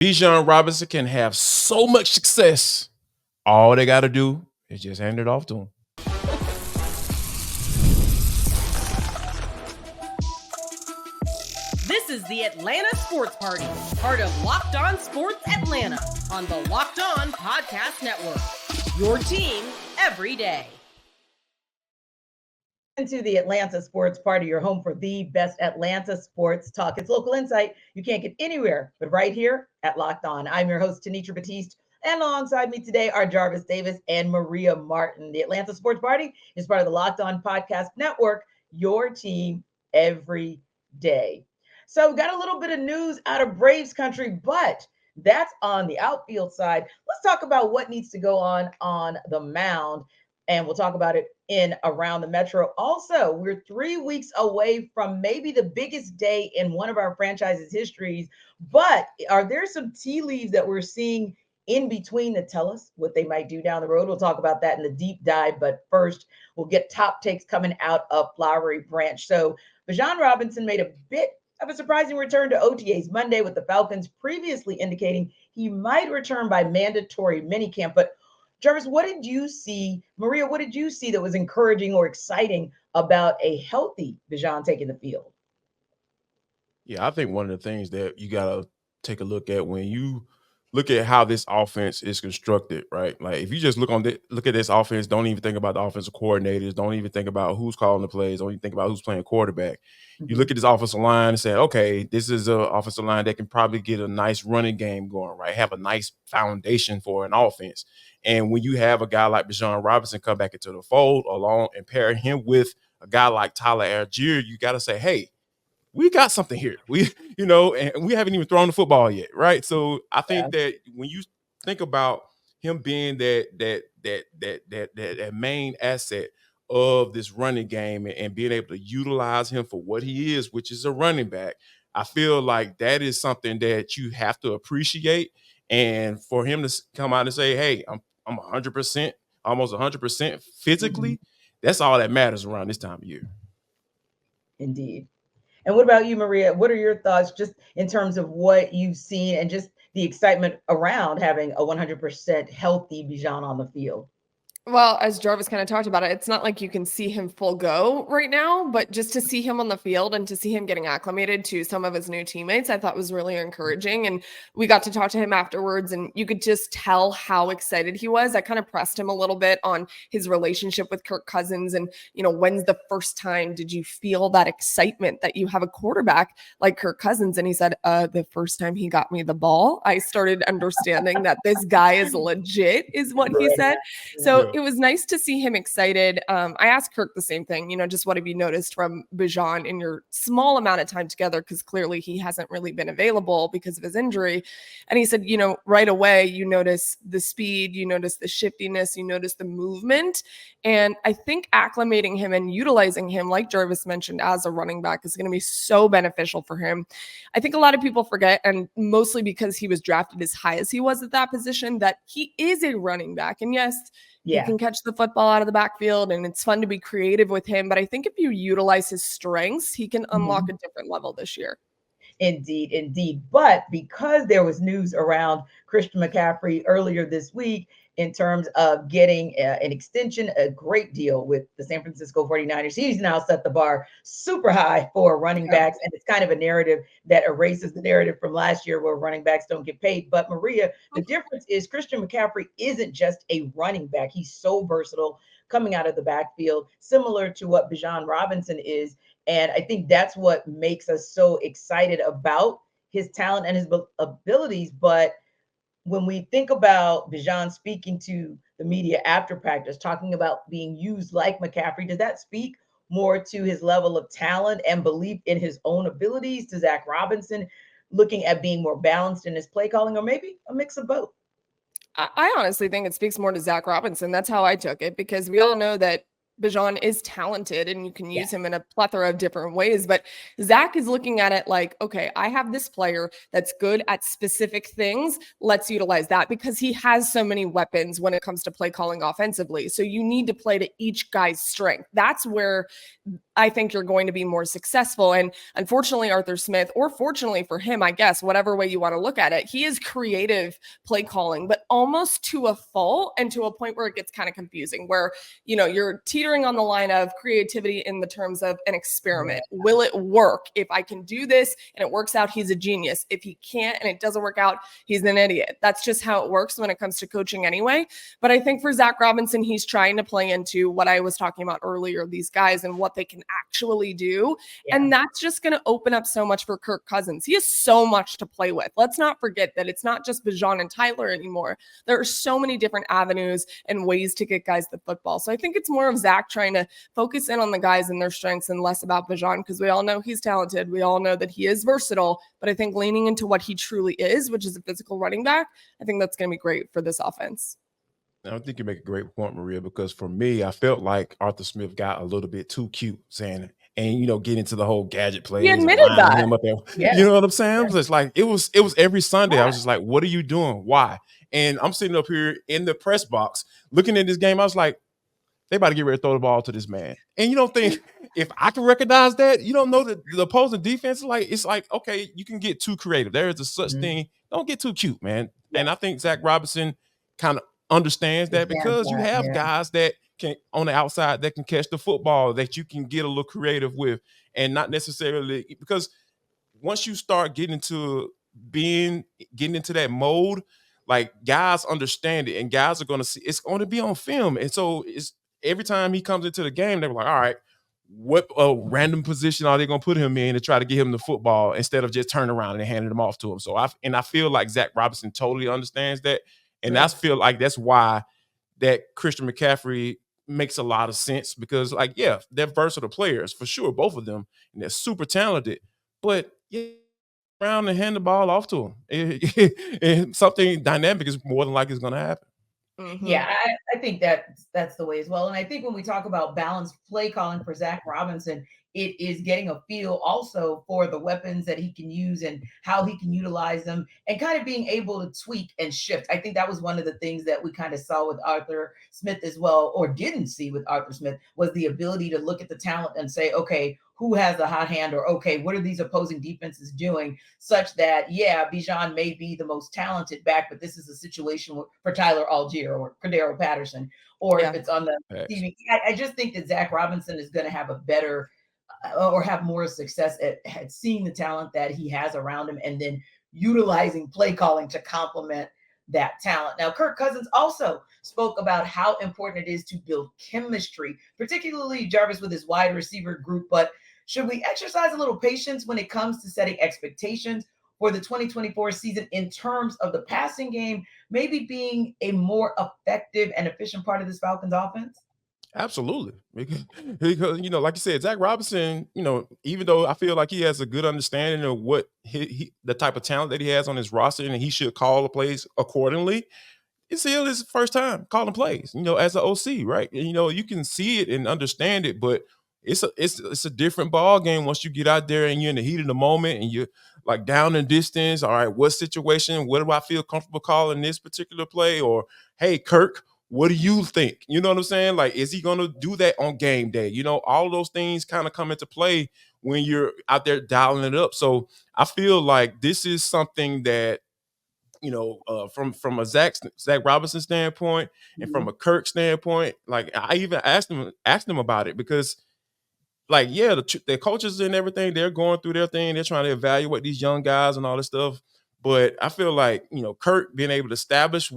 Bijan Robinson can have so much success. All they got to do is just hand it off to him. This is the Atlanta Sports Party, part of Locked On Sports Atlanta on the Locked On Podcast Network. Your team every day. Into the Atlanta Sports Party, your home for the best Atlanta sports talk. It's local insight you can't get anywhere but right here at Locked On. I'm your host, Tenitra Batiste, and alongside me today are Jarvis Davis and Maria Martin. The Atlanta Sports Party is part of the Locked On Podcast Network, your team every day. So we got a little bit of news out of Braves country, but that's on the outfield side. Let's talk about what needs to go on the mound, and we'll talk about it in around the metro. Also, we're 3 weeks away from maybe the biggest day in one of our franchise's histories, but are there some tea leaves that we're seeing in between that tell us what they might do down the road? We'll talk about that in the deep dive, but first we'll get top takes coming out of Flowery Branch. So Bijan Robinson made a bit of a surprising return to OTAs Monday, with the Falcons previously indicating he might return by mandatory minicamp. But Jarvis, what did you see? Maria, what did you see that was encouraging or exciting about a healthy Bijan taking the field? Yeah, I think one of the things that you got to take a look at when you look at how this offense is constructed, right? Like if you just look at this offense, don't even think about the offensive coordinators, don't even think about who's calling the plays, don't even think about who's playing quarterback. You look at this offensive line and say, okay, this is an offensive line that can probably get a nice running game going, right? Have a nice foundation for an offense. And when you have a guy like Bijan Robinson come back into the fold along and pair him with a guy like Tyler Algier, you got to say, hey, we got something here. And we haven't even thrown the football yet, right? So I think that when you think about him being that main asset of this running game and being able to utilize him for what he is, which is a running back, I feel like that is something that you have to appreciate. And for him to come out and say, hey, I'm 100%, almost 100% physically, that's all that matters around this time of year. Indeed. And what about you, Maria? What are your thoughts just in terms of what you've seen and just the excitement around having a 100% healthy Bijan on the field? Well, as Jarvis kind of talked about it, it's not like you can see him full go right now, but just to see him on the field and to see him getting acclimated to some of his new teammates, I thought was really encouraging. And we got to talk to him afterwards, and you could just tell how excited he was. I kind of pressed him a little bit on his relationship with Kirk Cousins and, when's the first time did you feel that excitement that you have a quarterback like Kirk Cousins? And he said, the first time he got me the ball, I started understanding that this guy is legit, is what he said. So it was nice to see him excited. I asked Kirk the same thing, just what have you noticed from Bijan in your small amount of time together? Because clearly he hasn't really been available because of his injury. And he said, right away, you notice the speed, you notice the shiftiness, you notice the movement. And I think acclimating him and utilizing him, like Jarvis mentioned, as a running back is going to be so beneficial for him. I think a lot of people forget, and mostly because he was drafted as high as he was at that position, that he is a running back. And yes, he can catch the football out of the backfield, and it's fun to be creative with him. But I think if you utilize his strengths, he can unlock a different level this year. Indeed. But because there was news around Christian McCaffrey earlier this week in terms of getting an extension, a great deal with the San Francisco 49ers, he's now set the bar super high for running backs. And it's kind of a narrative that erases the narrative from last year where running backs don't get paid. But Maria, the difference is Christian McCaffrey isn't just a running back. He's so versatile coming out of the backfield, similar to what Bijan Robinson is. And I think that's what makes us so excited about his talent and his abilities. But when we think about Bijan speaking to the media after practice, talking about being used like McCaffrey, does that speak more to his level of talent and belief in his own abilities, to Zac Robinson looking at being more balanced in his play calling, or maybe a mix of both? I honestly think it speaks more to Zac Robinson. That's how I took it, because we all know that Bijan is talented and you can use him in a plethora of different ways. But Zac is looking at it like, okay, I have this player that's good at specific things. Let's utilize that, because he has so many weapons when it comes to play calling offensively. So you need to play to each guy's strength. That's where I think you're going to be more successful. And unfortunately, Arthur Smith, or fortunately for him, I guess, whatever way you want to look at it, he is creative play calling, but almost to a fault and to a point where it gets kind of confusing, where, you know, you're teetering on the line of creativity in the terms of an experiment. Will it work? If I can do this and it works out, he's a genius. If he can't and it doesn't work out, he's an idiot. That's just how it works when it comes to coaching anyway. But I think for Zac Robinson, he's trying to play into what I was talking about earlier, these guys and what they can actually do. Yeah. And that's just going to open up so much for Kirk Cousins. He has so much to play with. Let's not forget that it's not just Bijan and Tyler anymore. There are so many different avenues and ways to get guys the football. So I think it's more of Zac trying to focus in on the guys and their strengths and less about Bijan, because we all know he's talented. We all know that he is versatile, but I think leaning into what he truly is, which is a physical running back, I think that's going to be great for this offense. I think you make a great point, Maria, because for me, I felt like Arthur Smith got a little bit too cute saying it. And, you know, get into the whole gadget plays. He admitted that. Him up there. Yes. You know what I'm saying? Yes. It's like, it was every Sunday. I was just like, what are you doing? Why? And I'm sitting up here in the press box looking at this game. I was like, they about to get ready to throw the ball to this man. And you don't think, if I can recognize that, you don't know that the opposing defense is like, it's like, okay, you can get too creative. There is a such thing. Don't get too cute, man. Yeah. And I think Zac Robinson kind of understands that, because you have guys that can on the outside that can catch the football, that you can get a little creative with, and not necessarily, because once you start getting into that mode, like, guys understand it, and guys are going to see it's going to be on film. And so it's every time he comes into the game, they're like, all right, what random position are they going to put him in to try to get him the football, instead of just turning around and handing him off to him. So I feel like Zac Robinson totally understands that. And I feel like that's why that Christian McCaffrey makes a lot of sense, because, like, yeah, they're versatile players for sure, both of them, and they're super talented. But yeah, around and hand the ball off to them, and something dynamic is more than likely going to happen. Mm-hmm. Yeah, I think that's the way as well. And I think when we talk about balanced play calling for Zac Robinson, it is getting a feel also for the weapons that he can use and how he can utilize them, and kind of being able to tweak and shift. I think that was one of the things that we kind of saw with Arthur Smith as well, or didn't see with Arthur Smith, was the ability to look at the talent and say, okay, who has the hot hand, or okay, what are these opposing defenses doing, such that, yeah, Bijan may be the most talented back, but this is a situation for Tyler Algier or Cordero Patterson, or if it's on the TV. I just think that Zac Robinson is going to have a better or have more success at seeing the talent that he has around him, and then utilizing play calling to complement that talent. Now, Kirk Cousins also spoke about how important it is to build chemistry, particularly Jarvis with his wide receiver group. But should we exercise a little patience when it comes to setting expectations for the 2024 season in terms of the passing game, maybe being a more effective and efficient part of this Falcons offense? Absolutely. Because, you know, like you said, Zac Robinson, you know, even though I feel like he has a good understanding of what the type of talent that he has on his roster, and he should call the plays accordingly, it's still his first time calling plays, you know, as an OC, right? And, you know, you can see it and understand it, but it's a different ball game once you get out there and you're in the heat of the moment and you're like down in distance. All right, what situation? What do I feel comfortable calling this particular play? Or, hey, Kirk, what do you think? You know what I'm saying? Like, is he going to do that on game day? You know, all of those things kind of come into play when you're out there dialing it up. So I feel like this is something that, you know, from a Zac Robinson standpoint and from a Kirk standpoint, like, I even asked him about it, because, like, yeah, the coaches and everything, they're going through their thing. They're trying to evaluate these young guys and all this stuff. But I feel like, you know, Kirk being able to establish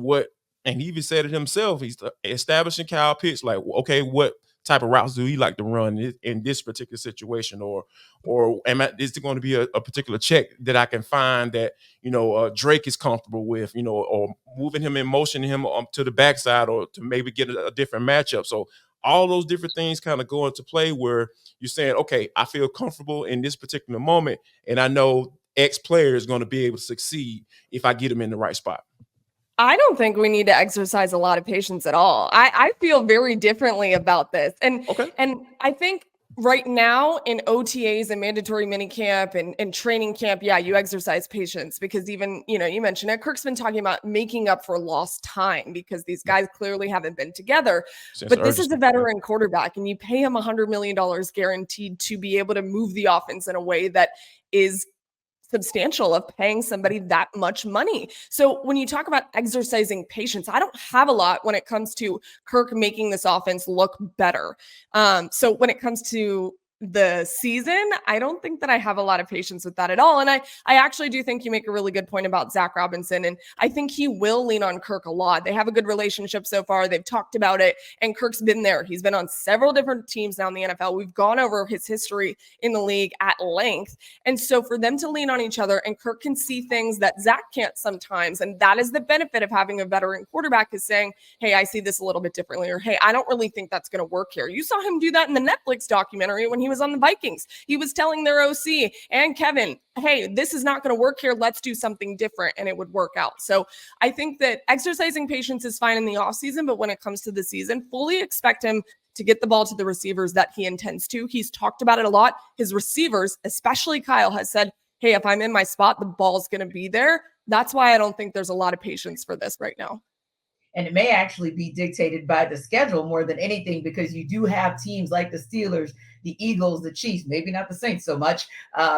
and he even said it himself, he's establishing Kyle Pitts, like, okay, what type of routes do he like to run in this particular situation? Or is there going to be a particular check that I can find that, you know, Drake is comfortable with, you know, or moving him in motion, him to the backside, or to maybe get a different matchup. So all those different things kind of go into play where you're saying, okay, I feel comfortable in this particular moment, and I know X player is going to be able to succeed if I get him in the right spot. I don't think we need to exercise a lot of patience at all. I feel very differently about this. And I think Right now in OTAs and mandatory minicamp and training camp, yeah, you exercise patience because even, you mentioned it, Kirk's been talking about making up for lost time because these guys clearly haven't been together. But this is a veteran quarterback and you pay him $100 million guaranteed to be able to move the offense in a way that is substantial of paying somebody that much money. So when you talk about exercising patience, I don't have a lot when it comes to Kirk making this offense look better. So when it comes to the season, I don't think that I have a lot of patience with that at all. And I actually do think you make a really good point about Zac Robinson. And I think he will lean on Kirk a lot. They have a good relationship so far. They've talked about it. And Kirk's been there. He's been on several different teams now in the NFL. We've gone over his history in the league at length. And so for them to lean on each other and Kirk can see things that Zac can't sometimes. And that is the benefit of having a veteran quarterback is saying, hey, I see this a little bit differently. Or, hey, I don't really think that's going to work here. You saw him do that in the Netflix documentary when he was on the Vikings. He was telling their OC and Kevin, hey, this is not going to work here. Let's do something different. And it would work out. So I think that exercising patience is fine in the offseason, but when it comes to the season, fully expect him to get the ball to the receivers that he intends to. He's talked about it a lot. His receivers, especially Kyle, has said, hey, if I'm in my spot, the ball's going to be there. That's why I don't think there's a lot of patience for this right now. And it may actually be dictated by the schedule more than anything, because you do have teams like the Steelers, the Eagles, the Chiefs, maybe not the Saints so much.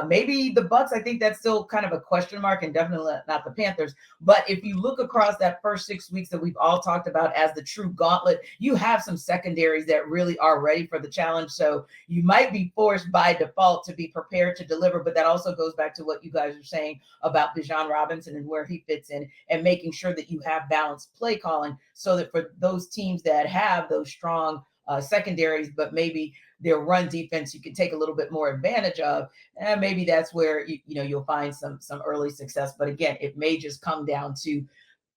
Maybe the Bucks, I think that's still kind of a question mark, and definitely not the Panthers. But if you look across that first 6 weeks that we've all talked about as the true gauntlet, you have some secondaries that really are ready for the challenge. So you might be forced by default to be prepared to deliver. But that also goes back to what you guys are saying about Bijan Robinson and where he fits in, and making sure that you have balanced play calling, so that for those teams that have those strong secondaries, but maybe their run defense you can take a little bit more advantage of, and maybe that's where you'll find some early success. But again, it may just come down to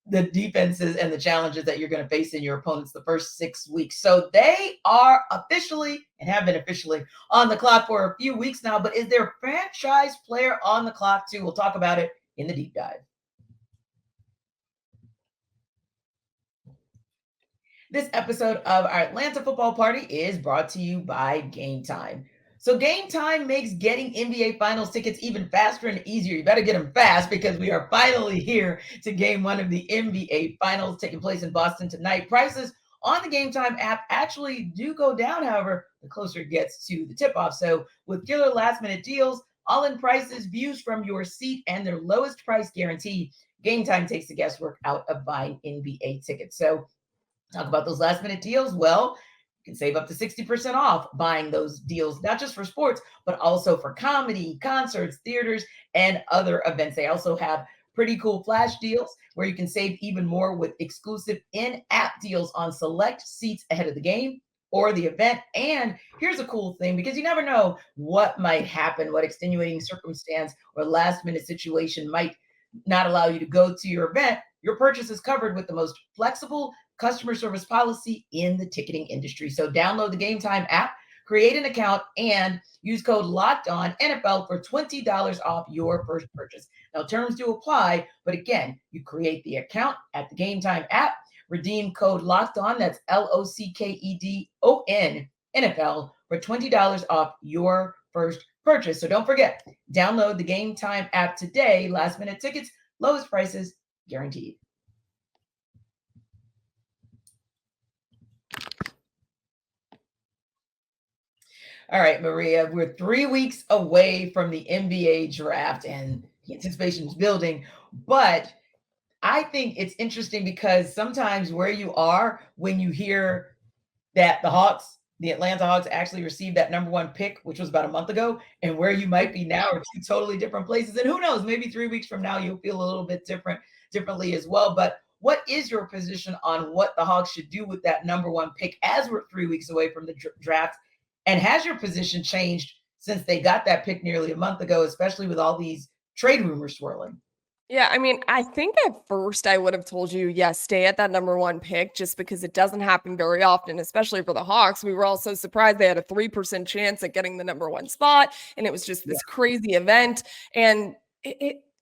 the defenses and the challenges that you're going to face in your opponents the first 6 weeks. So they are officially and have been officially on the clock for a few weeks now. But is there a franchise player on the clock too? We'll talk about it in the deep dive. This episode of our Atlanta Football Party is brought to you by Game Time. So Game Time makes getting NBA Finals tickets even faster and easier. You better get them fast, because we are finally here to game one of the NBA Finals taking place in Boston tonight. Prices on the Game Time app actually do go down, however, the closer it gets to the tip-off. So with killer last-minute deals, all-in prices, views from your seat, and their lowest price guarantee, Game Time takes the guesswork out of buying NBA tickets. So talk about those last minute deals. Well, you can save up to 60% off buying those deals, not just for sports, but also for comedy, concerts, theaters, and other events. They also have pretty cool flash deals where you can save even more with exclusive in-app deals on select seats ahead of the game or the event. And here's a cool thing, because you never know what might happen, what extenuating circumstance or last minute situation might not allow you to go to your event. Your purchase is covered with the most flexible customer service policy in the ticketing industry. So download the Game Time app, create an account, and use code LOCKEDONNFL for $20 off your first purchase. Now, terms do apply, but again, you create the account at the Game Time app, redeem code LOCKEDON, that's LOCKEDON NFL, for $20 off your first purchase. So don't forget, download the Game Time app today. Last minute tickets, lowest prices guaranteed. All right, Maria, we're 3 weeks away from the NBA draft and the anticipation is building. But I think it's interesting because sometimes where you are when you hear that the Atlanta Hawks actually received that number one pick, which was about a month ago, and where you might be now are two totally different places. And who knows, maybe 3 weeks from now, you'll feel a little bit differently as well. But what is your position on what the Hawks should do with that number one pick as we're 3 weeks away from the draft? And has your position changed since they got that pick nearly a month ago, especially with all these trade rumors swirling? Yeah, I mean, I think at first I would have told you, yes, stay at that number one pick, just because it doesn't happen very often, especially for the Hawks. We were all so surprised they had a 3% chance at getting the number one spot, and it was just this crazy event. And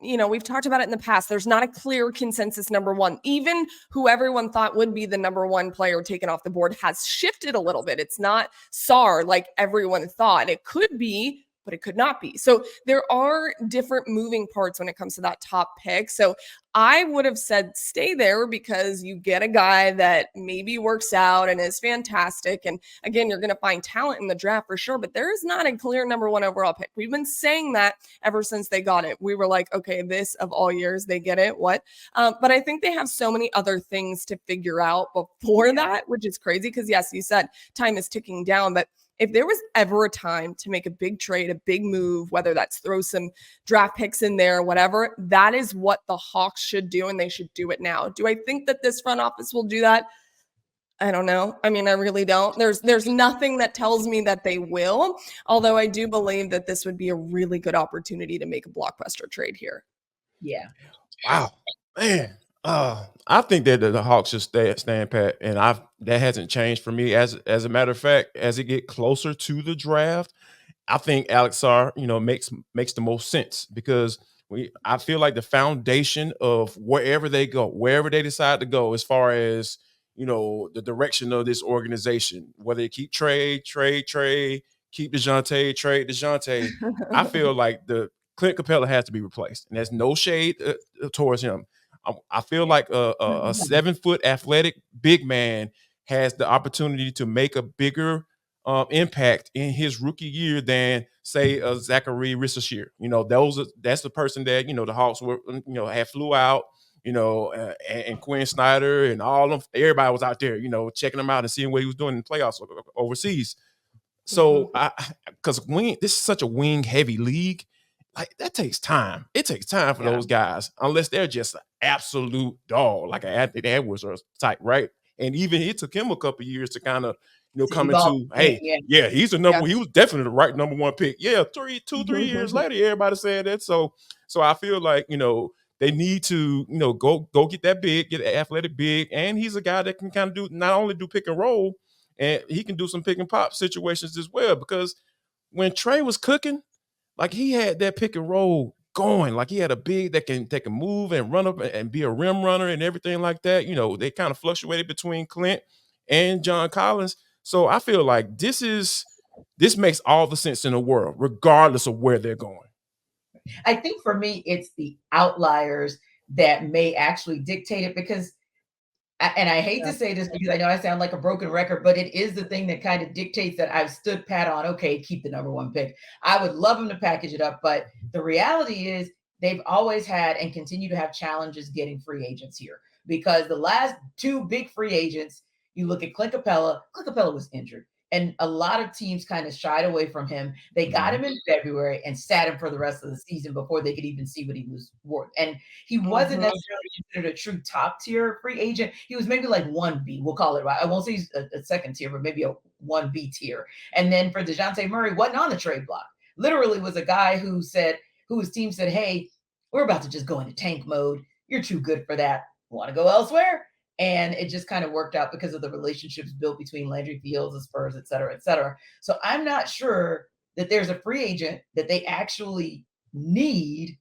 we've talked about it in the past. There's not a clear consensus number one. Even who everyone thought would be the number one player taken off the board has shifted a little bit. It's not Sarr like everyone thought. It could be, but it could not be. So there are different moving parts when it comes to that top pick. So I would have said stay there because you get a guy that maybe works out and is fantastic. And again, you're going to find talent in the draft for sure, but there is not a clear number one overall pick. We've been saying that ever since they got it. We were like, okay, this of all years, they get it. What? But I think they have so many other things to figure out before that, which is crazy because yes, you said time is ticking down, but if there was ever a time to make a big trade, a big move, whether that's throw some draft picks in there, whatever, that is what the Hawks should do, and they should do it now. Do I think that this front office will do that? I don't know. I mean, I really don't. There's nothing that tells me that they will, although I do believe that this would be a really good opportunity to make a blockbuster trade here. Yeah. Wow, man. I think that the Hawks should stand pat, and that hasn't changed for me. As a matter of fact, as it get closer to the draft, I think Alex Sarr, makes the most sense because I feel like the foundation of wherever they go, wherever they decide to go, as far as the direction of this organization, whether they keep Trae, keep Dejounte, trade Dejounte, I feel like the Clint Capella has to be replaced, and there's no shade towards him. I feel like a 7-foot athletic big man has the opportunity to make a bigger impact in his rookie year than say Zachary Rissachir. That's the person that the Hawks were had flew out. And Quinn Snyder and all of them, everybody was out there, checking him out and seeing what he was doing in the playoffs overseas. So because this is such a wing heavy league, like that takes time. It takes time for those guys, unless they're just an absolute dog, like an Anthony Edwards or type, right? And even it took him a couple of years to kind of, come into, he's the number. He was definitely the right number one pick. Yeah, 3 years later, everybody said that. So I feel like they need to go get that big, get an athletic big, and he's a guy that can kind of not only do pick and roll, and he can do some pick and pop situations as well. Because when Trae was cooking, like he had that pick and roll going, like he had a big that can move and run up and be a rim runner and everything like that. They kind of fluctuated between Clint and John Collins. So I feel like this makes all the sense in the world, regardless of where they're going. I think for me, it's the outliers that may actually dictate it because, and I hate to say this because I know I sound like a broken record, but it is the thing that kind of dictates that I've stood pat on, okay, keep the number one pick. I would love them to package it up, but the reality is they've always had and continue to have challenges getting free agents here because the last two big free agents, you look at Clint Capella was injured. And a lot of teams kind of shied away from him. They got him in February and sat him for the rest of the season before they could even see what he was worth. And he wasn't necessarily considered a true top tier free agent. He was maybe like 1B, we'll call it, right? I won't say he's a second tier, but maybe a 1B tier. And then for Dejounte Murray, wasn't on the trade block. Literally was a guy whose team said, hey, we're about to just go into tank mode. You're too good for that. Want to go elsewhere? And it just kind of worked out because of the relationships built between Landry Fields, the Spurs, et cetera, et cetera. So I'm not sure that there's a free agent that they actually need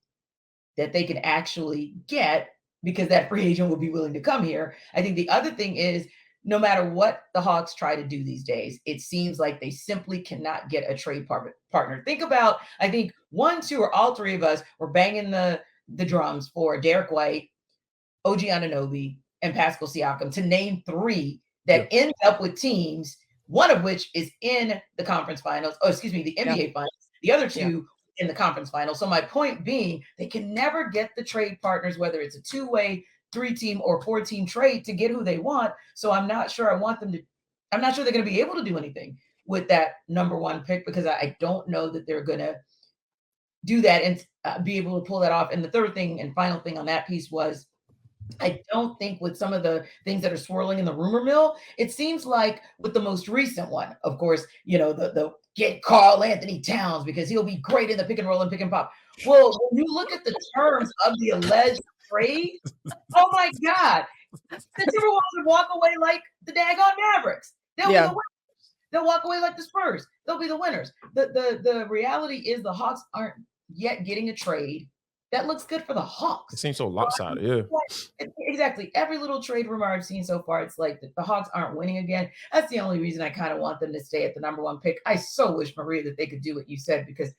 that they can actually get because that free agent will be willing to come here. I think the other thing is no matter what the Hawks try to do these days, it seems like they simply cannot get a trade partner. Think about, I think 1, 2, or all three of us were banging the drums for Derek White, OG Anunoby, and Pascal Siakam, to name 3 that end up with teams, one of which is in the conference finals, the NBA finals, the other 2 in the conference finals. So my point being, they can never get the trade partners, whether it's a 2-way, 3-team, or 4-team trade to get who they want. So I'm not sure they're going to be able to do anything with that number one pick because I don't know that they're going to do that and be able to pull that off. And the third thing and final thing on that piece was, I don't think with some of the things that are swirling in the rumor mill, it seems like with the most recent one, of course, the get Karl Anthony Towns because he'll be great in the pick and roll and pick and pop. Well, when you look at the terms of the alleged trade, oh my God, the Timberwolves would walk away like the daggone Mavericks. They'll be the winners. They'll walk away like the Spurs. They'll be the winners. The reality is the Hawks aren't yet getting a trade that looks good for the Hawks. It seems so lopsided, yeah. Exactly. Every little trade rumor I've seen so far, it's like the Hawks aren't winning again. That's the only reason I kind of want them to stay at the number 1 pick. I so wish, Maria, that they could do what you said, because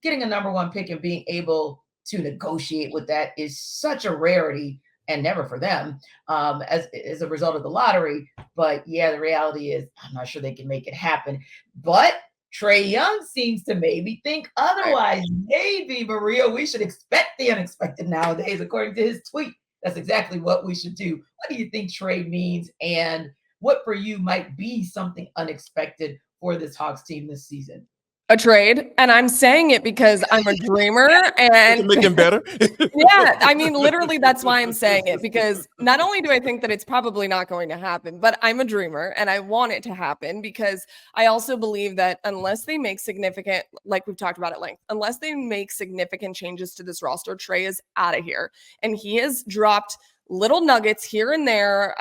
getting a number 1 pick and being able to negotiate with that is such a rarity, and never for them, as a result of the lottery. But yeah, the reality is I'm not sure they can make it happen. But Trae Young seems to maybe think otherwise. Maybe, Maria, we should expect the unexpected nowadays, according to his tweet. That's exactly what we should do. What do you think Trae means, and what for you might be something unexpected for this Hawks team this season? A trade, and I'm saying it because I'm a dreamer and make him better. Yeah, I mean, literally, that's why I'm saying it, because not only do I think that it's probably not going to happen, but I'm a dreamer and I want it to happen, because I also believe that unless they make significant, like we've talked about at length, unless they make significant changes to this roster, Trae is out of here. And he has dropped little nuggets here and there,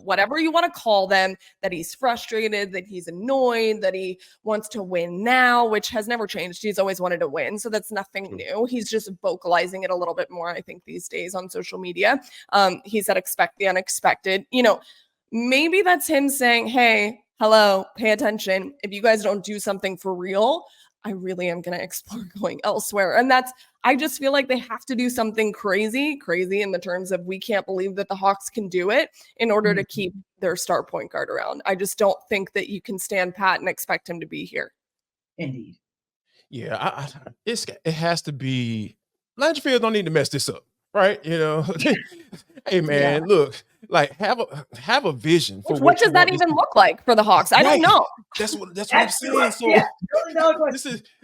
whatever you want to call them, that he's frustrated, that he's annoyed, that he wants to win now, which has never changed. He's always wanted to win. So that's nothing new. He's just vocalizing it a little bit more, I think, these days on social media. He said, expect the unexpected. Maybe that's him saying, hey, hello, pay attention. If you guys don't do something for real, I really am going to explore going elsewhere. And I just feel like they have to do something crazy in the terms of, we can't believe that the Hawks can do it, in order to keep their star point guard around. I just don't think that you can stand pat and expect him to be here. Indeed. Yeah, it has to be. Landry Fields don't need to mess this up, right? Hey man, look, like have a vision for what does that even look like for the Hawks? I don't know. That's what I'm saying. So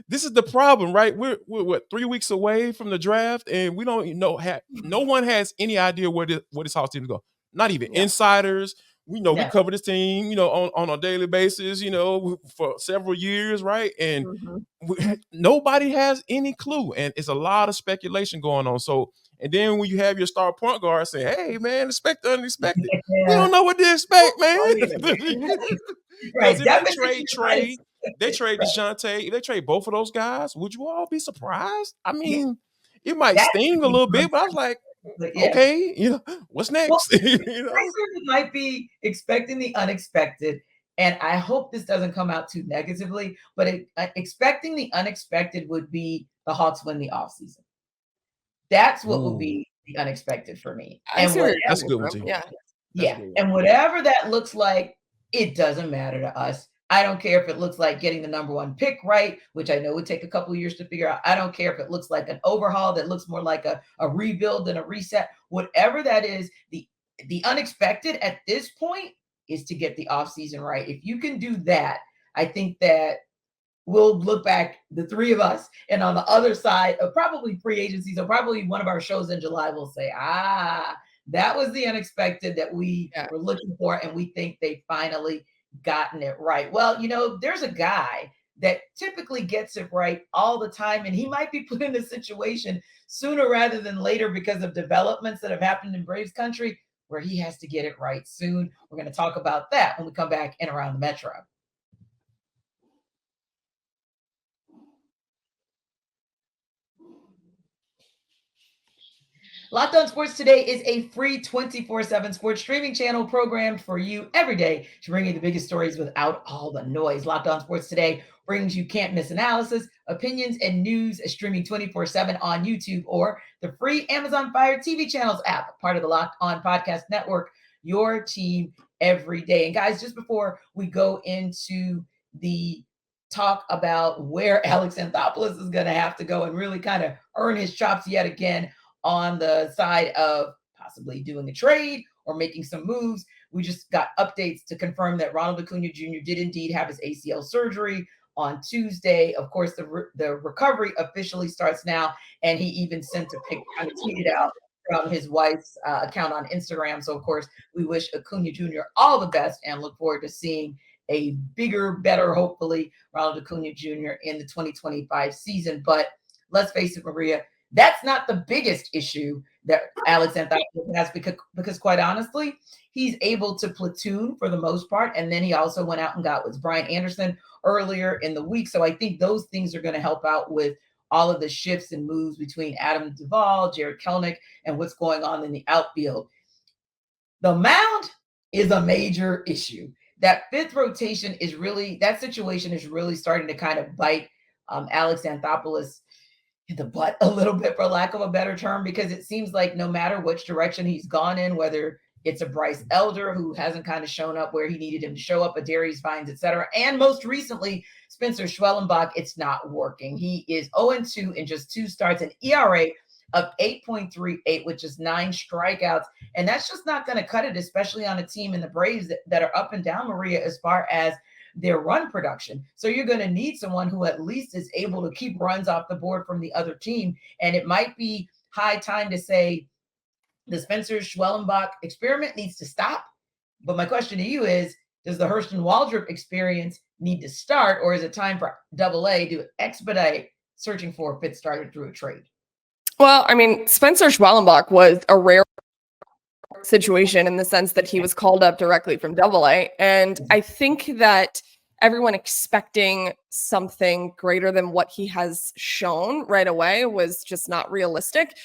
this is the problem, right? We're what, 3 weeks away from the draft, and we don't know. No one has any idea where this Hawks team is going. Not even insiders. We know we cover this team, on a daily basis, for several years, right? And nobody has any clue, and it's a lot of speculation going on. So. And then when you have your star point guard saying, hey, man, expect the unexpected. We don't know what to expect, man. Because if they trade Dejounte, if they trade both of those guys, would you all be surprised? I mean, it might sting a little bit, but I was like, okay, what's next? Well, I certainly might be expecting the unexpected. And I hope this doesn't come out too negatively, but expecting the unexpected would be the Hawks win the offseason. That's what would be the unexpected for me. That's a good one, too. Yeah. And whatever that looks like, it doesn't matter to us. I don't care if it looks like getting the number 1 pick right, which I know would take a couple of years to figure out. I don't care if it looks like an overhaul that looks more like a rebuild than a reset. Whatever that is, the unexpected at this point is to get the offseason right. If you can do that, I think that we'll look back, the three of us, and on the other side of probably free agency, so probably one of our shows in July, we'll say, that was the unexpected that we were looking for, and we think they finally gotten it right. Well, there's a guy that typically gets it right all the time, and he might be put in a situation sooner rather than later because of developments that have happened in Braves country where he has to get it right soon. We're going to talk about that when we come back in Around the Metro. Locked On Sports Today is a free 24/7 sports streaming channel programmed for you every day to bring you the biggest stories without all the noise. Locked On Sports Today brings you can't miss analysis, opinions, and news streaming 24/7 on YouTube or the free Amazon Fire TV channels app, part of the Locked On Podcast Network, your team every day. And guys, just before we go into the talk about where Alex Anthopoulos is going to have to go and really kind of earn his chops yet again, on the side of possibly doing a trade or making some moves. We just got updates to confirm that Ronald Acuna Jr. did indeed have his ACL surgery on Tuesday. Of course, the recovery officially starts now, and he even sent a pic, kind of tweeted out from his wife's account on Instagram. So, of course, we wish Acuna Jr. all the best and look forward to seeing a bigger, better, hopefully, Ronald Acuna Jr. in the 2025 season. But let's face it, Maria, that's not the biggest issue that Alex Anthopoulos has because quite honestly, he's able to platoon for the most part. And then he also went out and got with Brian Anderson earlier in the week. So I think those things are going to help out with all of the shifts and moves between Adam Duvall, Jared Kelnick, and what's going on in the outfield. The mound is a major issue. That fifth rotation is really, that situation is really starting to kind of bite Alex Anthopoulos in the butt a little bit, for lack of a better term, because it seems like no matter which direction he's gone in, whether it's a Bryce Elder who hasn't kind of shown up where he needed him to show up, a Darius Vines, etc., and most recently Spencer Schwellenbach, it's not working. He is 0-2 in just 2 starts, an ERA of 8.38 with just 9 strikeouts, and that's just not going to cut it, especially on a team in the Braves that are up and down, Maria, as far as their run production. So you're going to need someone who at least is able to keep runs off the board from the other team. And it might be high time to say the Spencer Schwellenbach experiment needs to stop. But my question to you is, does the Hurston Waldrop experience need to start, or is it time for AA to expedite searching for a fifth starter through a trade? Well, I mean, Spencer Schwellenbach was a rare situation in the sense that he was called up directly from AA. And I think that everyone expecting something greater than what he has shown right away was just not realistic.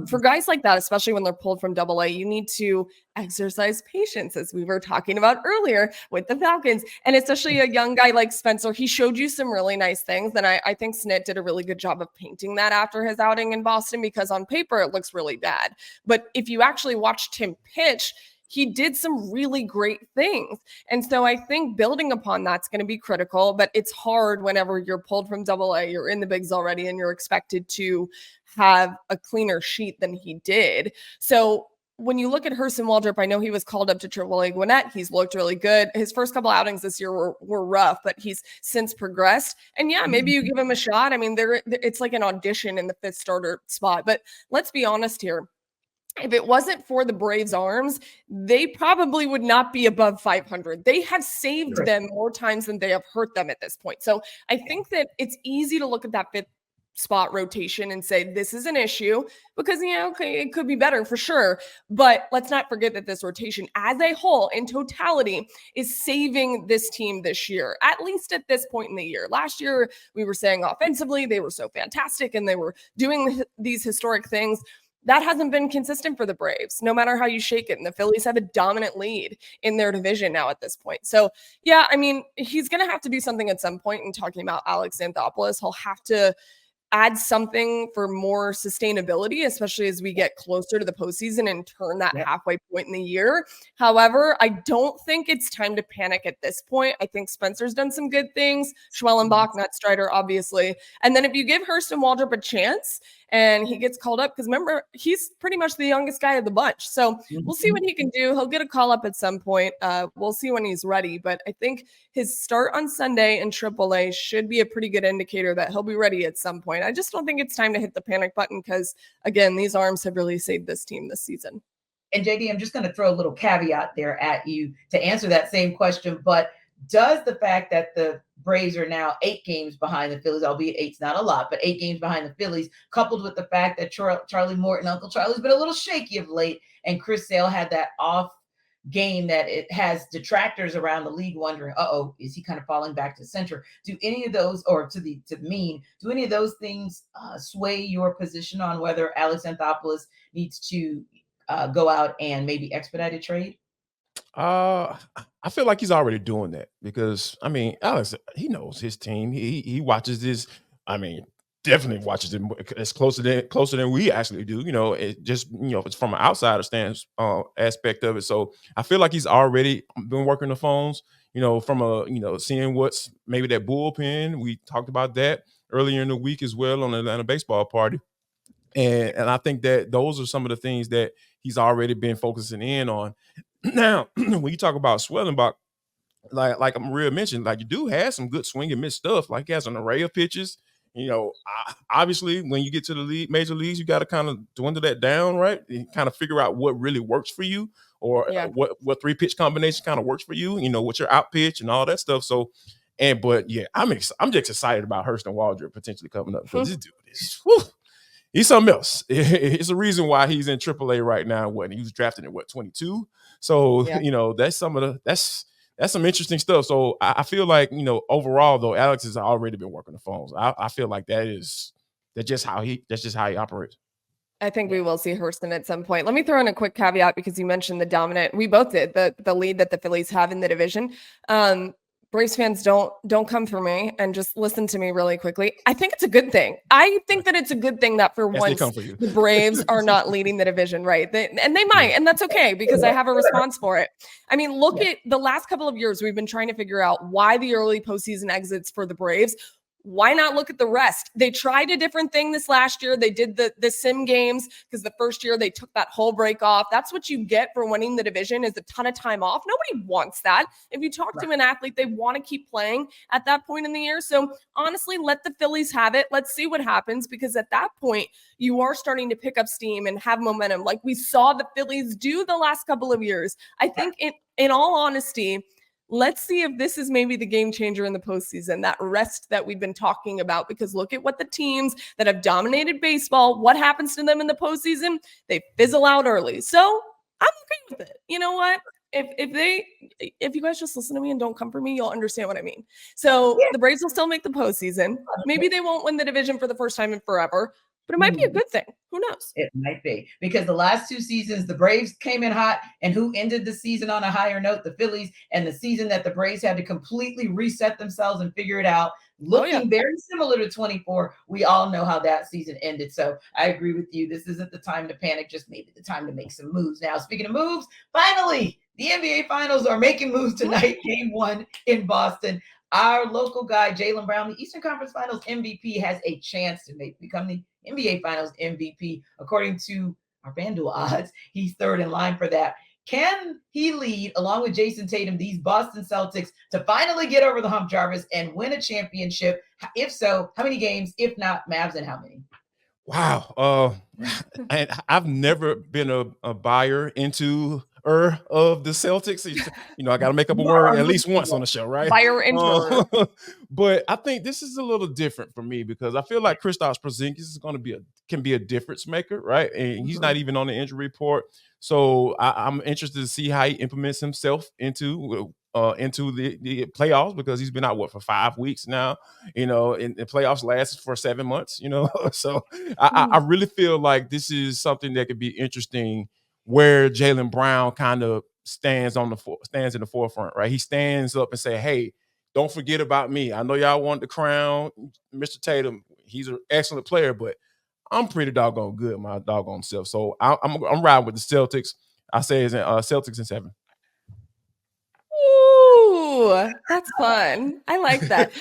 For guys like that, especially when they're pulled from AA, you need to exercise patience, as we were talking about earlier with the Falcons. And especially a young guy like Spencer, he showed you some really nice things. And I think Snit did a really good job of painting that after his outing in Boston, because on paper it looks really bad. But if you actually watched him pitch, he did some really great things. And so I think building upon that's going to be critical, but it's hard whenever you're pulled from AA, you're in the bigs already, and you're expected to have a cleaner sheet than he did. So when you look at Hurston Waldrop, I know he was called up to AAA Gwinnett. He's looked really good. His first couple outings this year were rough, but he's since progressed. And yeah, maybe you give him a shot. I mean, it's like an audition in the fifth starter spot. But let's be honest here. If it wasn't for the Braves' arms, they probably would not be above 500. They have saved them more times than they have hurt them at this point. So I think that it's easy to look at that fifth spot rotation and say this is an issue, because okay, it could be better for sure, but let's not forget that this rotation as a whole in totality is saving this team this year, at least at this point in the year. Last year we were saying offensively they were so fantastic and they were doing these historic things. That hasn't been consistent for the Braves, no matter how you shake it. And the Phillies have a dominant lead in their division now at this point. So, yeah, I mean, he's going to have to do something at some point. And talking about Alex Anthopoulos, he'll have to add something for more sustainability, especially as we get closer to the postseason and turn that halfway point in the year. However, I don't think it's time to panic at this point. I think Spencer's done some good things. Schwellenbach, not Strider, obviously. And then if you give Hurston Waldrop a chance and he gets called up, because remember, he's pretty much the youngest guy of the bunch. So we'll see what he can do. He'll get a call up at some point. We'll see when he's ready. But I think his start on Sunday in AAA should be a pretty good indicator that he'll be ready at some point. I just don't think it's time to hit the panic button because, again, these arms have really saved this team this season. And JD, I'm just going to throw a little caveat there at you to answer that same question. But does the fact that the Braves are now 8 games behind the Phillies, albeit 8's not a lot, but 8 games behind the Phillies, coupled with the fact that Charlie Morton, Uncle Charlie's been a little shaky of late, and Chris Sale had that off game that it has detractors around the league wondering, is he kind of falling back to center? Do any of those, or to the mean, do any of those things sway your position on whether Alex Anthopoulos needs to go out and maybe expedite a trade? I feel like he's already doing that because, I mean, Alex, he knows his team. He watches this. I mean, definitely watches it as closer than we actually do. It just, it's from an outsider stance aspect of it. So I feel like he's already been working the phones, from seeing what's maybe that bullpen. We talked about that earlier in the week as well on the Atlanta baseball party. And I think that those are some of the things that he's already been focusing in on. Now, when you talk about Schwellenbach, like Maria mentioned, like you do have some good swing and miss stuff. Like he has an array of pitches. Obviously, when you get to the major leagues, you got to kind of dwindle that down, right? And kind of figure out what really works for you, or what 3-pitch combination kind of works for you. With your out pitch and all that stuff. So, but yeah, I'm just excited about Hurston Waldrop potentially coming up because this dude is. He's something else. It's a reason why he's in AAA right now. He was drafted at 22. So that's that's some interesting stuff. So I feel like overall though, Alex has already been working the phones. I feel like that is That's just how he operates. I think we will see Hurston at some point. Let me throw in a quick caveat because you mentioned the dominant. We both did the lead that the Phillies have in the division. Braves fans, don't come for me and just listen to me really quickly. I think it's a good thing. I think that it's a good thing that for once the Braves are not leading the division, right? And they might, and that's okay because I have a response for it. I mean, look at the last couple of years. We've been trying to figure out why the early postseason exits for the Braves. Why not look at the rest? They tried a different thing this last year. They did the sim games because the first year they took that whole break off. That's what you get for winning the division is a ton of time off. Nobody wants that. If you talk to an athlete, they want to keep playing at that point in the year. So honestly, let the Phillies have it. Let's see what happens because at that point, you are starting to pick up steam and have momentum like we saw the Phillies do the last couple of years. I think in all honesty, let's see if this is maybe the game changer in the postseason, that rest that we've been talking about, because look at what the teams that have dominated baseball, what happens to them in the postseason? They fizzle out early. So I'm okay with it. You know what? If you guys just listen to me and don't come for me, you'll understand what I mean. So the Braves will still make the postseason. Maybe they won't win the division for the first time in forever, but it might be a good thing. Who knows? It might be because the last two seasons, the Braves came in hot, and who ended the season on a higher note? The Phillies. And the season that the Braves had to completely reset themselves and figure it out, looking very similar to 24. We all know how that season ended. So I agree with you. This isn't the time to panic, just maybe the time to make some moves. Now, speaking of moves, finally, the NBA Finals are making moves tonight. Game 1 in Boston. Our local guy, Jaylen Brown, the Eastern Conference Finals MVP, has a chance to become the NBA Finals MVP. According to our FanDuel odds, he's third in line for that. Can he lead, along with Jason Tatum, these Boston Celtics to finally get over the hump, Jarvis, and win a championship? If so, how many games? If not, Mavs, and how many? Wow. And I've never been a buyer into of the Celtics. You know, I got to make up a word at least once on the show, right? Buyer into but I think this is a little different for me because I feel like Kristaps Porzingis is going to can be a difference maker, right? And he's not even on the injury report. So I'm interested to see how he implements himself into the playoffs because he's been out for 5 weeks now, you know, and the playoffs last for 7 months, you know. So I really feel like this is something that could be interesting where Jaylen Brown kind of stands in the forefront, right? He stands up and say, hey, don't forget about me. I know y'all want the crown, Mr. Tatum. He's an excellent player, but I'm pretty doggone good, my doggone self. So I'm riding with the Celtics. I say it's Celtics in 7. Ooh, that's fun. I like that.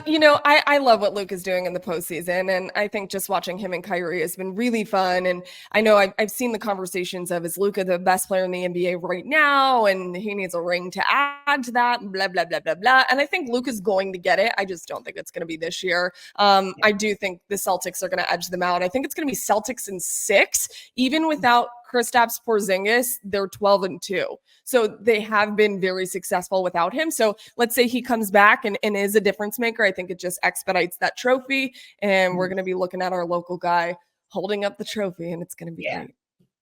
You know, I love what Luke is doing in the postseason. And I think just watching him and Kyrie has been really fun. And I know I've seen the conversations of, is Luka the best player in the NBA right now? And he needs a ring to add to that, blah, blah, blah, blah, blah. And I think Luke is going to get it. I just don't think it's going to be this year. I do think the Celtics are going to edge them out. I think it's going to be Celtics in 6, even without Kristaps Porzingis. They're 12-2. So they have been very successful without him. So let's say he comes back and is a difference maker. I think it just expedites that trophy. And we're going to be looking at our local guy holding up the trophy, and it's going to be great.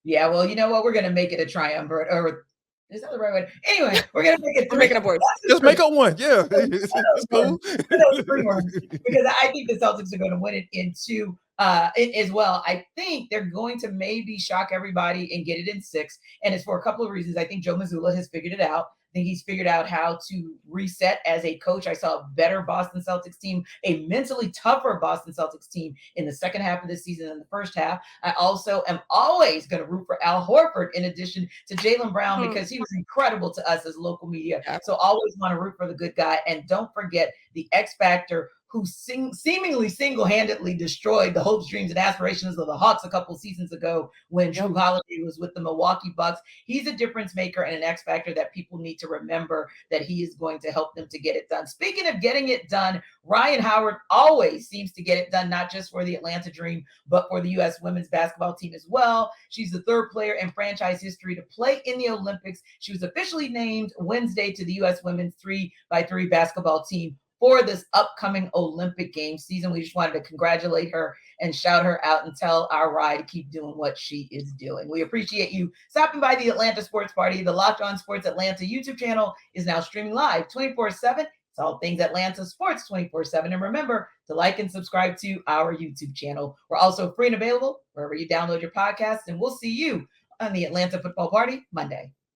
Yeah, well, you know what? We're going to make it a triumvirate, or is that the right way? Anyway, we're going to make it 3. Making up words. Just make up one. Yeah. It's cool. Because I think the Celtics are going to win it in 2. As well. I think they're going to maybe shock everybody and get it in 6. And it's for a couple of reasons. I think Joe Mazzulla has figured it out. I think he's figured out how to reset as a coach. I saw a better Boston Celtics team, a mentally tougher Boston Celtics team in the second half of the season than the first half. I also am always going to root for Al Horford in addition to Jaylen Brown because he was incredible to us as local media. So always want to root for the good guy. And don't forget the X Factor, who seemingly single-handedly destroyed the hopes, dreams, and aspirations of the Hawks a couple seasons ago when Drew Holiday was with the Milwaukee Bucks. He's a difference maker and an X factor that people need to remember that he is going to help them to get it done. Speaking of getting it done, Rhyne Howard always seems to get it done, not just for the Atlanta Dream, but for the U.S. women's basketball team as well. She's the 3rd player in franchise history to play in the Olympics. She was officially named Wednesday to the U.S. women's 3x3 basketball team for this upcoming Olympic Games season. We just wanted to congratulate her and shout her out and tell our Rye to keep doing what she is doing. We appreciate you stopping by the Atlanta Sports Party. The Locked On Sports Atlanta YouTube channel is now streaming live 24/7, It's all things Atlanta sports 24/7. And remember to like and subscribe to our YouTube channel. We're also free and available wherever you download your podcasts. And we'll see you on the Atlanta Football Party Monday.